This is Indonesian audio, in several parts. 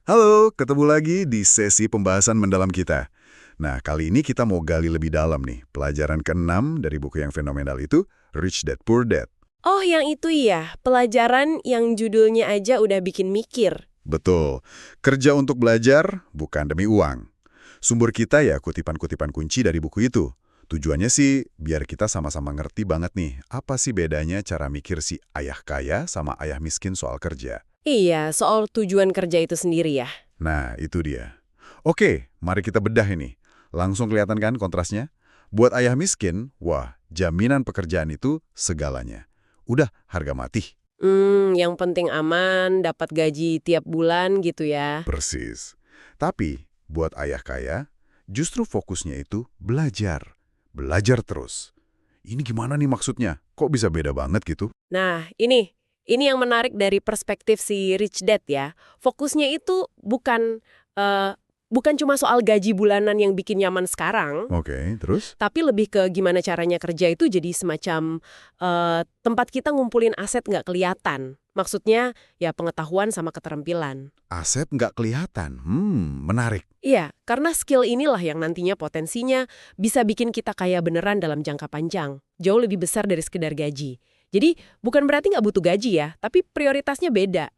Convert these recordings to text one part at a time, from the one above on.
Halo, ketemu lagi di sesi pembahasan mendalam kita. Nah, kali ini kita mau gali lebih dalam nih, pelajaran ke-6 dari buku yang fenomenal itu, Rich Dad Poor Dad. Oh, yang itu ya, pelajaran yang judulnya aja udah bikin mikir. Betul, kerja untuk belajar bukan demi uang. Sumber kita ya kutipan-kutipan kunci dari buku itu. Tujuannya sih biar kita sama-sama ngerti banget nih, apa sih bedanya cara mikir si ayah kaya sama ayah miskin soal kerja. Iya, soal tujuan kerja itu sendiri ya. Nah, itu dia. Oke, mari kita bedah ini. Langsung kelihatan kan kontrasnya? Buat ayah miskin, wah, jaminan pekerjaan itu segalanya. Udah harga mati. Yang penting aman, dapat gaji tiap bulan gitu ya. Persis. Tapi, buat ayah kaya, justru fokusnya itu belajar. Belajar terus. Ini gimana nih maksudnya? Kok bisa beda banget gitu? Nah, ini yang menarik dari perspektif si Rich Dad ya. Fokusnya itu bukan cuma soal gaji bulanan yang bikin nyaman sekarang, Oke, terus? tapi lebih ke gimana caranya kerja itu jadi semacam tempat kita ngumpulin aset nggak kelihatan. Maksudnya ya pengetahuan sama keterampilan. Aset nggak kelihatan. Menarik. Iya, karena skill inilah yang nantinya potensinya bisa bikin kita kaya beneran dalam jangka panjang. Jauh lebih besar dari sekedar gaji. Jadi bukan berarti nggak butuh gaji ya, tapi prioritasnya beda.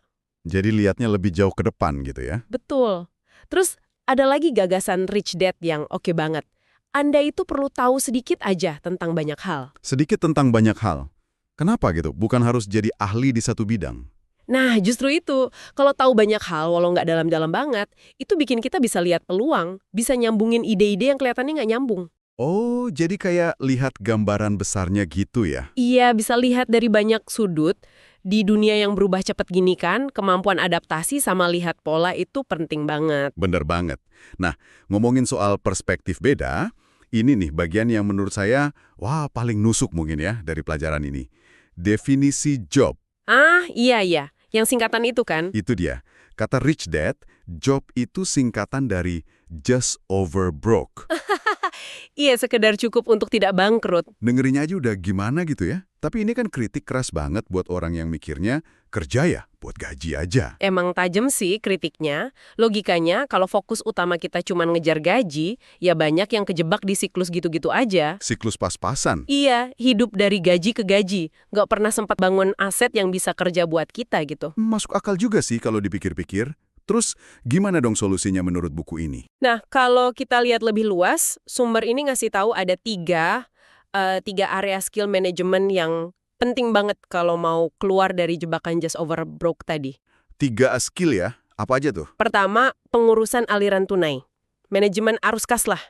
Jadi lihatnya lebih jauh ke depan gitu ya. Betul. Terus ada lagi gagasan Rich Dad yang oke banget. Anda itu perlu tahu sedikit aja tentang banyak hal. Sedikit tentang banyak hal. Kenapa gitu? Bukan harus jadi ahli di satu bidang. Nah, justru itu. Kalau tahu banyak hal, walau nggak dalam-dalam banget, itu bikin kita bisa lihat peluang, bisa nyambungin ide-ide yang kelihatannya nggak nyambung. Oh, jadi kayak lihat gambaran besarnya gitu ya? Iya, bisa lihat dari banyak sudut. Di dunia yang berubah cepat gini kan, kemampuan adaptasi sama lihat pola itu penting banget. Bener banget. Nah, ngomongin soal perspektif beda, ini nih bagian yang menurut saya, wah paling nusuk mungkin ya dari pelajaran ini. Definisi job, Ah, iya. Yang singkatan itu kan? itu dia. Kata Rich Dad, job itu singkatan dari just over broke. Iya, sekedar cukup untuk tidak bangkrut. Dengerinnya aja udah gimana gitu ya. Tapi ini kan kritik keras banget buat orang yang mikirnya kerja ya buat gaji aja. Emang tajam sih kritiknya. Logikanya, kalau fokus utama kita cuma ngejar gaji, ya banyak yang kejebak di siklus gitu-gitu aja. Siklus pas-pasan. Iya, hidup dari gaji ke gaji. Nggak pernah sempat bangun aset yang bisa kerja buat kita gitu. Masuk akal juga sih kalau dipikir-pikir. Terus gimana dong solusinya menurut buku ini? Nah, kalau kita lihat lebih luas, sumber ini ngasih tahu ada tiga area skill management yang penting banget kalau mau keluar dari jebakan just over broke tadi. 3 skill ya? Apa aja tuh? Pertama, pengurusan aliran tunai. Manajemen arus kas lah.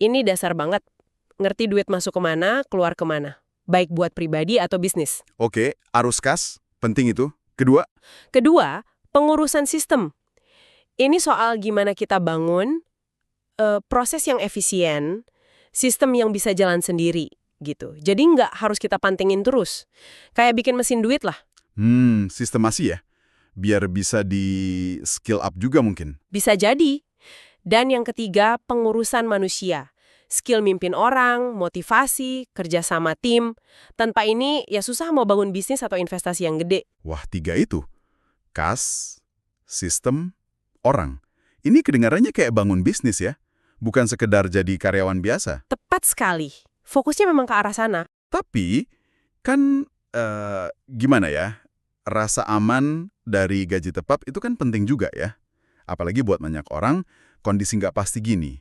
Ini dasar banget. Ngerti duit masuk kemana, keluar kemana. Baik buat pribadi atau bisnis. Oke, arus kas, penting itu. Kedua, Kedua, pengurusan sistem. Ini soal gimana kita bangun proses yang efisien, sistem yang bisa jalan sendiri, gitu. Jadi nggak harus kita pantengin terus. Kayak bikin mesin duit lah. sistemasi ya? Biar bisa di skill up juga mungkin. Bisa jadi. Dan yang ketiga, pengurusan manusia. Skill mimpin orang, motivasi, kerja sama tim. Tanpa ini, ya susah mau bangun bisnis atau investasi yang gede. Wah, 3 itu. Kas, sistem, orang. Ini kedengarannya kayak bangun bisnis ya? Bukan sekedar jadi karyawan biasa. Tepat sekali. Fokusnya memang ke arah sana. Tapi, kan gimana ya? Rasa aman dari gaji tetap itu kan penting juga ya. Apalagi buat banyak orang, kondisi nggak pasti gini.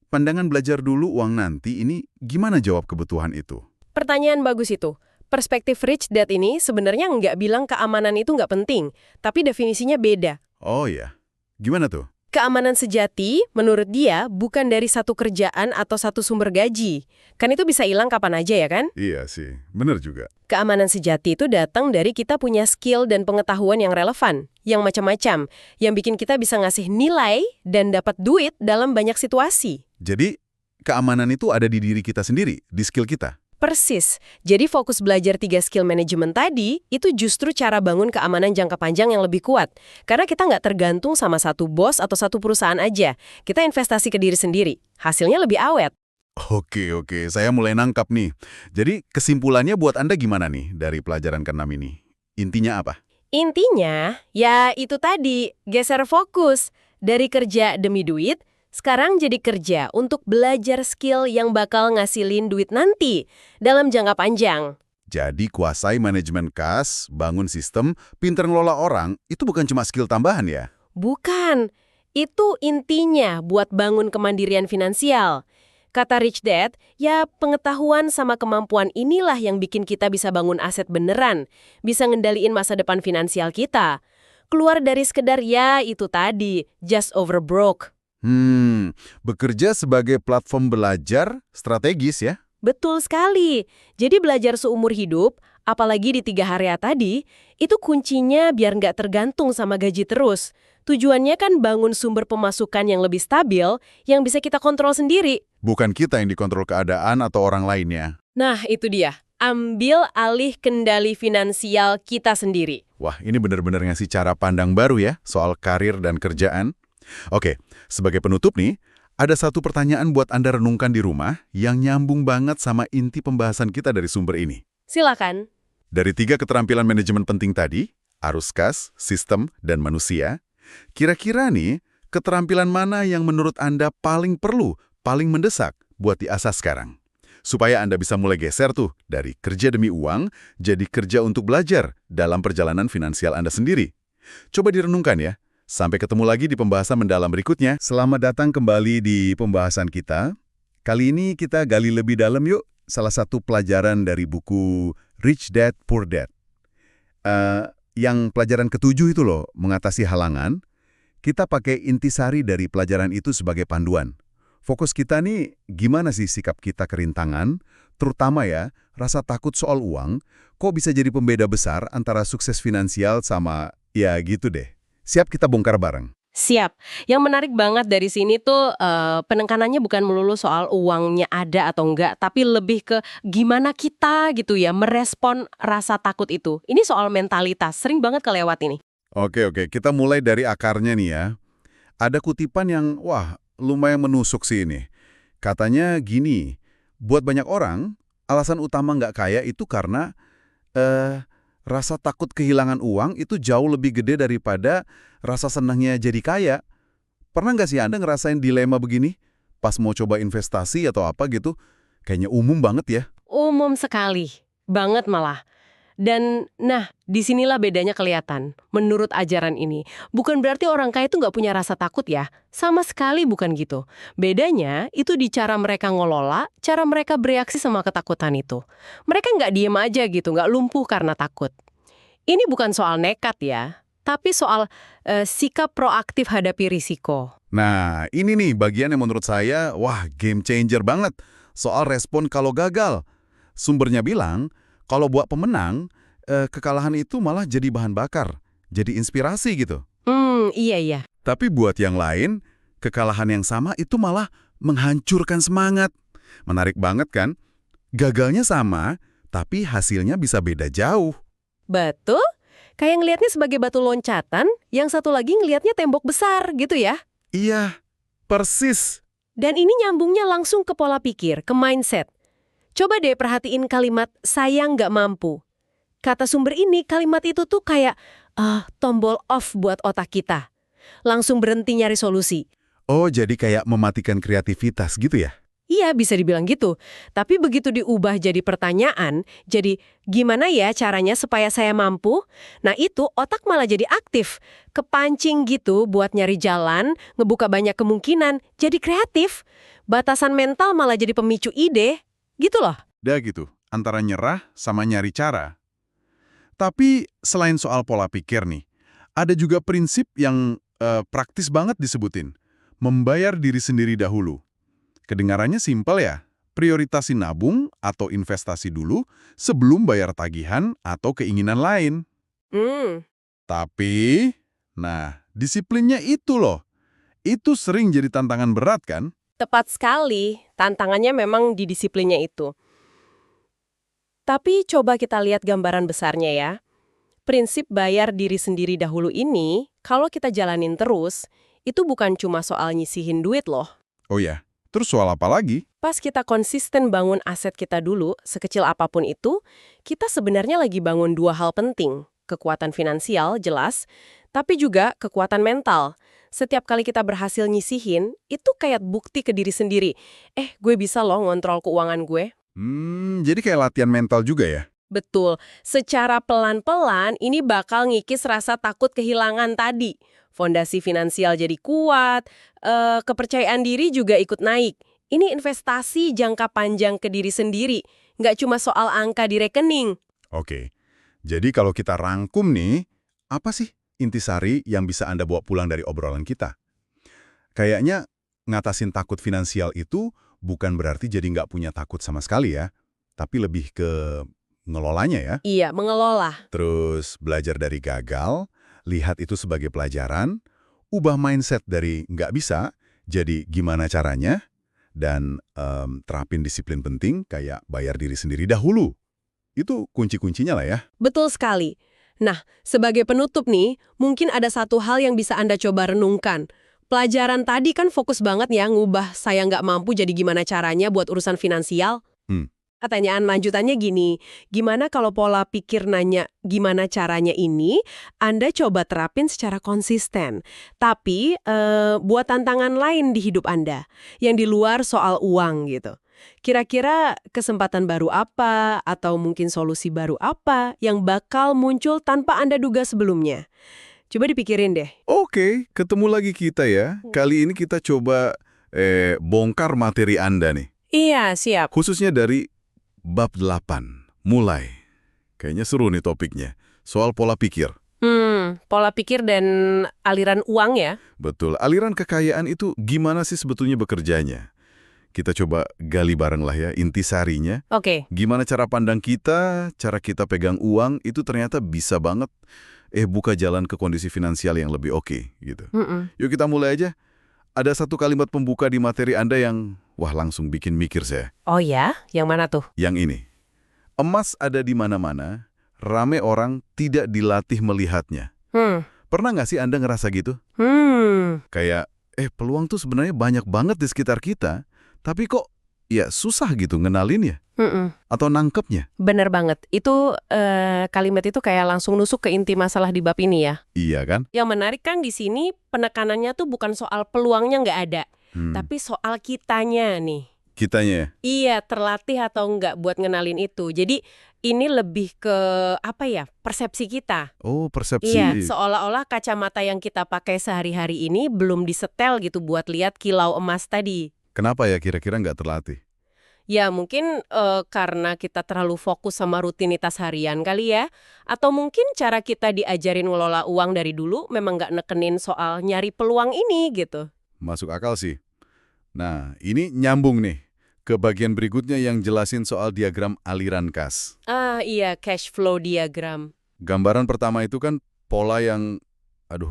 Pandangan belajar dulu uang nanti ini gimana jawab kebutuhan itu? Pertanyaan bagus itu. Perspektif Rich Dad ini sebenarnya nggak bilang keamanan itu nggak penting, tapi definisinya beda. Oh ya, gimana tuh? Keamanan sejati, menurut dia, bukan dari satu kerjaan atau satu sumber gaji. Kan itu bisa hilang kapan aja ya kan? Iya sih, bener juga. Keamanan sejati itu datang dari kita punya skill dan pengetahuan yang relevan, yang macam-macam, yang bikin kita bisa ngasih nilai dan dapat duit dalam banyak situasi. Jadi, keamanan itu ada di diri kita sendiri, di skill kita. Persis. Jadi fokus belajar 3 skill manajemen tadi, itu justru cara bangun keamanan jangka panjang yang lebih kuat. Karena kita nggak tergantung sama satu bos atau satu perusahaan aja. Kita investasi ke diri sendiri. Hasilnya lebih awet. Oke, saya mulai nangkap nih. Jadi, kesimpulannya buat Anda gimana nih dari pelajaran ke-6 ini? Intinya apa? Intinya, ya itu tadi, geser fokus. Dari kerja demi duit, sekarang jadi kerja untuk belajar skill yang bakal ngasilin duit nanti dalam jangka panjang. Jadi kuasai manajemen kas, bangun sistem, pinter ngelola orang, itu bukan cuma skill tambahan ya? Bukan, itu intinya buat bangun kemandirian finansial. Kata Rich Dad, ya pengetahuan sama kemampuan inilah yang bikin kita bisa bangun aset beneran, bisa ngendaliin masa depan finansial kita. Keluar dari sekedar ya itu tadi, just over broke. Bekerja sebagai platform belajar strategis ya? Betul sekali. Jadi belajar seumur hidup, apalagi di 3 area tadi, itu kuncinya biar nggak tergantung sama gaji terus. Tujuannya kan bangun sumber pemasukan yang lebih stabil, yang bisa kita kontrol sendiri. Bukan kita yang dikontrol keadaan atau orang lainnya. Nah, itu dia. Ambil alih kendali finansial kita sendiri. Wah, ini benar-benar ngasih cara pandang baru ya soal karir dan kerjaan. Oke, sebagai penutup nih, ada satu pertanyaan buat Anda renungkan di rumah yang nyambung banget sama inti pembahasan kita dari sumber ini. Silakan. Dari 3 keterampilan manajemen penting tadi, arus kas, sistem, dan manusia, kira-kira nih, keterampilan mana yang menurut Anda paling perlu, paling mendesak buat diasah sekarang? Supaya Anda bisa mulai geser tuh dari kerja demi uang, jadi kerja untuk belajar dalam perjalanan finansial Anda sendiri. Coba direnungkan ya. Sampai ketemu lagi di pembahasan mendalam berikutnya. Selamat datang kembali di pembahasan kita. Kali ini kita gali lebih dalam yuk salah satu pelajaran dari buku Rich Dad, Poor Dad. Yang pelajaran ke-7 itu loh, mengatasi halangan. Kita pakai intisari dari pelajaran itu sebagai panduan. Fokus kita nih, gimana sih sikap kita ke rintangan, terutama ya, rasa takut soal uang, kok bisa jadi pembeda besar antara sukses finansial sama, ya gitu deh. Siap kita bongkar bareng. Siap. Yang menarik banget dari sini tuh penekanannya bukan melulu soal uangnya ada atau enggak, tapi lebih ke gimana kita gitu ya merespon rasa takut itu. Ini soal mentalitas, sering banget kelewat ini. Oke, kita mulai dari akarnya nih ya. Ada kutipan yang, wah, lumayan menusuk sih ini. Katanya gini, buat banyak orang, alasan utama nggak kaya itu karena rasa takut kehilangan uang itu jauh lebih gede daripada rasa senangnya jadi kaya. Pernah nggak sih Anda ngerasain dilema begini? Pas mau coba investasi atau apa gitu? Kayaknya umum banget ya. Umum sekali. Banget malah. Dan nah, disinilah bedanya kelihatan. Menurut ajaran ini, bukan berarti orang kaya itu nggak punya rasa takut ya. Sama sekali bukan gitu. Bedanya itu di cara mereka ngelola, cara mereka bereaksi sama ketakutan itu. Mereka nggak diem aja gitu, nggak lumpuh karena takut. Ini bukan soal nekat ya, tapi soal sikap proaktif hadapi risiko. Nah, ini nih bagian yang menurut saya, wah, game changer banget. Soal respon kalau gagal. Sumbernya bilang, kalau buat pemenang, kekalahan itu malah jadi bahan bakar, jadi inspirasi gitu. Iya. Tapi buat yang lain, kekalahan yang sama itu malah menghancurkan semangat. Menarik banget kan? Gagalnya sama, tapi hasilnya bisa beda jauh. Betul. Kayak ngelihatnya sebagai batu loncatan, yang satu lagi ngelihatnya tembok besar gitu ya. Iya, persis. Dan ini nyambungnya langsung ke pola pikir, ke mindset. Coba deh perhatiin kalimat saya nggak mampu. Kata sumber ini, kalimat itu tuh kayak tombol off buat otak kita. Langsung berhenti nyari solusi. Oh, jadi kayak mematikan kreativitas gitu ya? Iya, bisa dibilang gitu. Tapi begitu diubah jadi pertanyaan, jadi gimana ya caranya supaya saya mampu? Nah itu otak malah jadi aktif. Kepancing gitu buat nyari jalan, ngebuka banyak kemungkinan, jadi kreatif. Batasan mental malah jadi pemicu ide. Gitu loh. Udah gitu, antara nyerah sama nyari cara. Tapi selain soal pola pikir nih, ada juga prinsip yang praktis banget disebutin. Membayar diri sendiri dahulu. Kedengarannya simpel ya, prioritasi nabung atau investasi dulu sebelum bayar tagihan atau keinginan lain. Tapi, nah, disiplinnya itu loh. Itu sering jadi tantangan berat kan? Tepat sekali, tantangannya memang di disiplinnya itu. Tapi coba kita lihat gambaran besarnya ya. Prinsip bayar diri sendiri dahulu ini, kalau kita jalanin terus, itu bukan cuma soal nyisihin duit loh. Oh ya, terus soal apa lagi? Pas kita konsisten bangun aset kita dulu, sekecil apapun itu, kita sebenarnya lagi bangun 2 hal penting. kekuatan finansial, jelas, tapi juga kekuatan mental. Setiap kali kita berhasil nyisihin, itu kayak bukti ke diri sendiri. Gue bisa loh ngontrol keuangan gue. Jadi kayak latihan mental juga ya? Betul, secara pelan-pelan ini bakal ngikis rasa takut kehilangan tadi. Fondasi finansial jadi kuat, kepercayaan diri juga ikut naik. Ini investasi jangka panjang ke diri sendiri, nggak cuma soal angka di rekening. Oke, jadi kalau kita rangkum nih, apa sih intisari yang bisa Anda bawa pulang dari obrolan kita? Kayaknya ngatasin takut finansial itu bukan berarti jadi nggak punya takut sama sekali ya, tapi lebih ke ngelolanya ya. Iya, mengelola. Terus belajar dari gagal, lihat itu sebagai pelajaran, ubah mindset dari nggak bisa, jadi gimana caranya, dan terapin disiplin penting kayak bayar diri sendiri dahulu. Itu kunci-kuncinya lah ya. Betul sekali. Nah, sebagai penutup nih, mungkin ada satu hal yang bisa Anda coba renungkan. Pelajaran tadi kan fokus banget ya ngubah saya nggak mampu jadi gimana caranya buat urusan finansial. Pertanyaan lanjutannya gini, gimana kalau pola pikir nanya gimana caranya ini Anda coba terapin secara konsisten, tapi buat tantangan lain di hidup Anda, yang di luar soal uang gitu. Kira-kira kesempatan baru apa atau mungkin solusi baru apa yang bakal muncul tanpa Anda duga sebelumnya? Coba dipikirin deh. Oke, ketemu lagi kita ya. Kali ini kita coba bongkar materi Anda nih. Iya, siap. Khususnya dari bab 8. Mulai. Kayaknya seru nih topiknya. Soal pola pikir. Pola pikir dan aliran uang ya? Betul. Aliran kekayaan itu gimana sih sebetulnya bekerjanya? Kita coba gali bareng lah ya, intisarinya. Oke. Gimana cara pandang kita, cara kita pegang uang, itu ternyata bisa banget buka jalan ke kondisi finansial yang lebih oke, gitu. Yuk kita mulai aja. Ada satu kalimat pembuka di materi Anda yang, wah langsung bikin mikir saya. Oh ya? Yang mana tuh? Yang ini. Emas ada di mana-mana, rame orang tidak dilatih melihatnya. Pernah nggak sih Anda ngerasa gitu? Kayak, peluang tuh sebenarnya banyak banget di sekitar kita, tapi kok ya susah gitu ngenalinnya. Atau nangkepnya. Bener banget. Itu kalimat itu kayak langsung nusuk ke inti masalah di bab ini ya. Iya kan? Yang menarik kan di sini penekanannya tuh bukan soal peluangnya nggak ada, tapi soal kitanya nih. Kitanya. Iya, terlatih atau nggak buat ngenalin itu. Jadi ini lebih ke persepsi kita. Oh, persepsi. Iya, seolah-olah kacamata yang kita pakai sehari-hari ini belum disetel gitu buat lihat kilau emas tadi. Kenapa ya kira-kira nggak terlatih? Ya mungkin karena kita terlalu fokus sama rutinitas harian kali ya. Atau mungkin cara kita diajarin ngelola uang dari dulu memang nggak nekenin soal nyari peluang ini gitu. Masuk akal sih. Nah, ini nyambung nih ke bagian berikutnya yang jelasin soal diagram aliran kas. Ah iya, cash flow diagram. Gambaran pertama itu kan pola yang,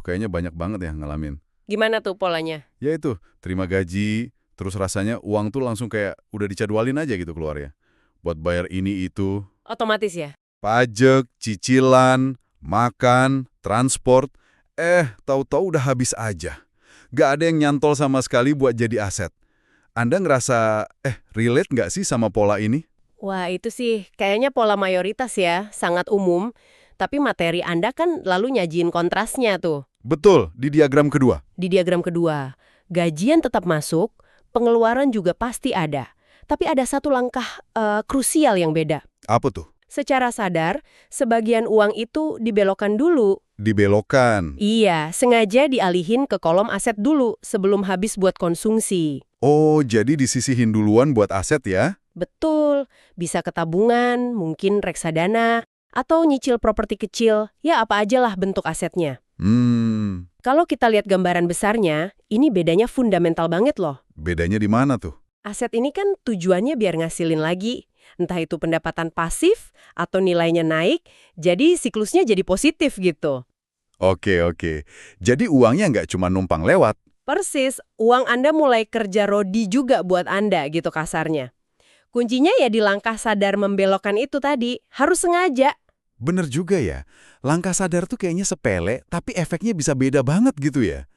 kayaknya banyak banget ya ngalamin. Gimana tuh polanya? Yaitu, terima gaji, terus rasanya uang tuh langsung kayak udah dicadwalin aja gitu keluarnya. Buat bayar ini itu. Otomatis ya? Pajak, cicilan, makan, transport. Tahu-tahu udah habis aja. Gak ada yang nyantol sama sekali buat jadi aset. Anda ngerasa, relate nggak sih sama pola ini? Wah itu sih kayaknya pola mayoritas ya, sangat umum. Tapi materi Anda kan lalu nyajiin kontrasnya tuh. Betul, di diagram kedua. Di diagram kedua, gajian tetap masuk, pengeluaran juga pasti ada. Tapi ada satu langkah krusial yang beda. Apa tuh? Secara sadar, sebagian uang itu dibelokkan dulu. Dibelokkan? Iya, sengaja dialihin ke kolom aset dulu sebelum habis buat konsumsi. Oh, jadi disisihin duluan buat aset ya? Betul, bisa ke tabungan, mungkin reksadana, atau nyicil properti kecil, ya apa aja lah bentuk asetnya. Kalau kita lihat gambaran besarnya, ini bedanya fundamental banget loh. Bedanya di mana tuh? Aset ini kan tujuannya biar ngasilin lagi. Entah itu pendapatan pasif atau nilainya naik, jadi siklusnya jadi positif gitu. Oke. Jadi uangnya nggak cuma numpang lewat. Persis, uang Anda mulai kerja rodi juga buat Anda gitu kasarnya. Kuncinya ya di langkah sadar membelokkan itu tadi, harus sengaja. Bener juga ya, langkah sadar tuh kayaknya sepele, tapi efeknya bisa beda banget gitu ya.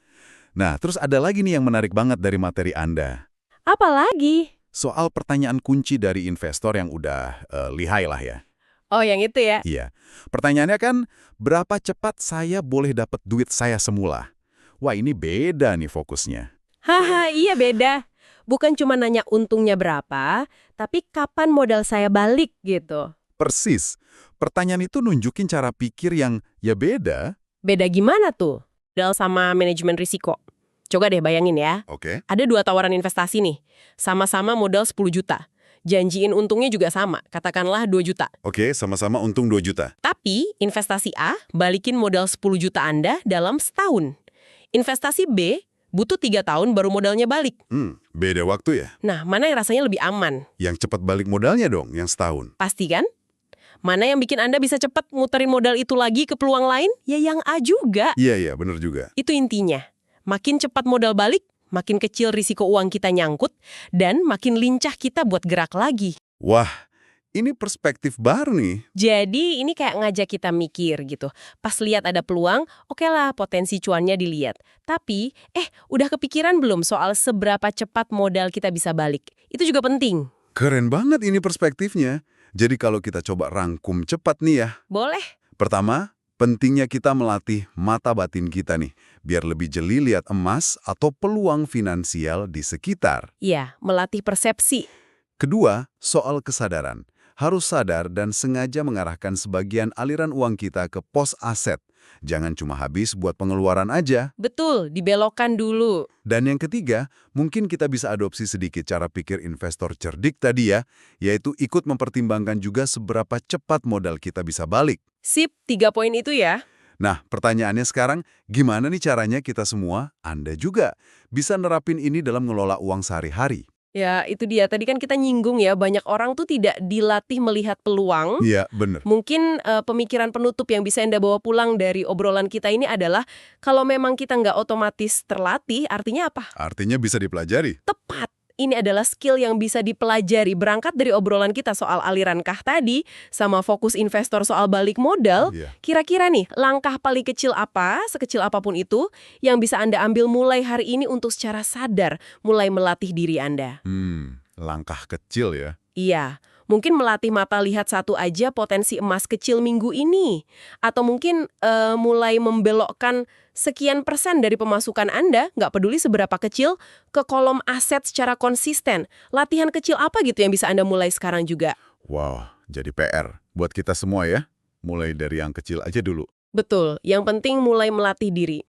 Nah, terus ada lagi nih yang menarik banget dari materi Anda. Apalagi? Soal pertanyaan kunci dari investor yang udah lihai lah ya. Oh, yang itu ya? Iya. Pertanyaannya kan, berapa cepat saya boleh dapat duit saya semula? Wah, ini beda nih fokusnya. Haha, iya beda. Bukan cuma nanya untungnya berapa, tapi kapan modal saya balik gitu. Persis. Pertanyaan itu nunjukin cara pikir yang ya beda. Beda gimana tuh? Modal sama manajemen risiko. Coba deh bayangin ya. Oke. Ada dua tawaran investasi nih. Sama-sama modal 10 juta. Janjiin untungnya juga sama, katakanlah 2 juta. Oke, sama-sama untung 2 juta. Tapi investasi A balikin modal 10 juta Anda dalam setahun. Investasi B butuh 3 tahun baru modalnya balik. Beda waktu ya? Nah, mana yang rasanya lebih aman? Yang cepat balik modalnya dong, yang setahun. Pasti kan? Mana yang bikin Anda bisa cepat muterin modal itu lagi ke peluang lain? Ya yang A juga. Iya, bener juga. Itu intinya. Makin cepat modal balik, makin kecil risiko uang kita nyangkut, dan makin lincah kita buat gerak lagi. Wah, ini perspektif baru nih. Jadi ini kayak ngajak kita mikir gitu. Pas lihat ada peluang, oke lah potensi cuannya dilihat. Tapi, udah kepikiran belum soal seberapa cepat modal kita bisa balik? Itu juga penting. Keren banget ini perspektifnya. Jadi kalau kita coba rangkum cepat nih ya. Boleh? Pertama, pentingnya kita melatih mata batin kita nih, biar lebih jeli lihat emas atau peluang finansial di sekitar. Iya, melatih persepsi. Kedua, soal kesadaran. Harus sadar dan sengaja mengarahkan sebagian aliran uang kita ke pos aset. Jangan cuma habis buat pengeluaran aja. Betul, dibelokkan dulu. Dan yang ketiga, mungkin kita bisa adopsi sedikit cara pikir investor cerdik tadi ya, yaitu ikut mempertimbangkan juga seberapa cepat modal kita bisa balik. Sip, 3 poin itu ya. Nah, pertanyaannya sekarang, gimana nih caranya kita semua, Anda juga, bisa nerapin ini dalam ngelola uang sehari-hari? Ya, itu dia. Tadi kan kita nyinggung ya, banyak orang tuh tidak dilatih melihat peluang. Iya, bener. Mungkin pemikiran penutup yang bisa Anda bawa pulang dari obrolan kita ini adalah, kalau memang kita nggak otomatis terlatih, artinya apa? Artinya bisa dipelajari. Tepat. Ini adalah skill yang bisa dipelajari. Berangkat dari obrolan kita soal aliran kah tadi, sama fokus investor soal balik modal, Iya. kira-kira nih, langkah paling kecil apa, sekecil apapun itu, yang bisa Anda ambil mulai hari ini untuk secara sadar mulai melatih diri Anda? Langkah kecil ya. Iya, mungkin melatih mata lihat satu aja potensi emas kecil minggu ini. Atau mungkin mulai membelokkan sekian persen dari pemasukan Anda, nggak peduli seberapa kecil, ke kolom aset secara konsisten. Latihan kecil apa gitu yang bisa Anda mulai sekarang juga? Wow, jadi PR buat kita semua ya. Mulai dari yang kecil aja dulu. Betul, yang penting mulai melatih diri.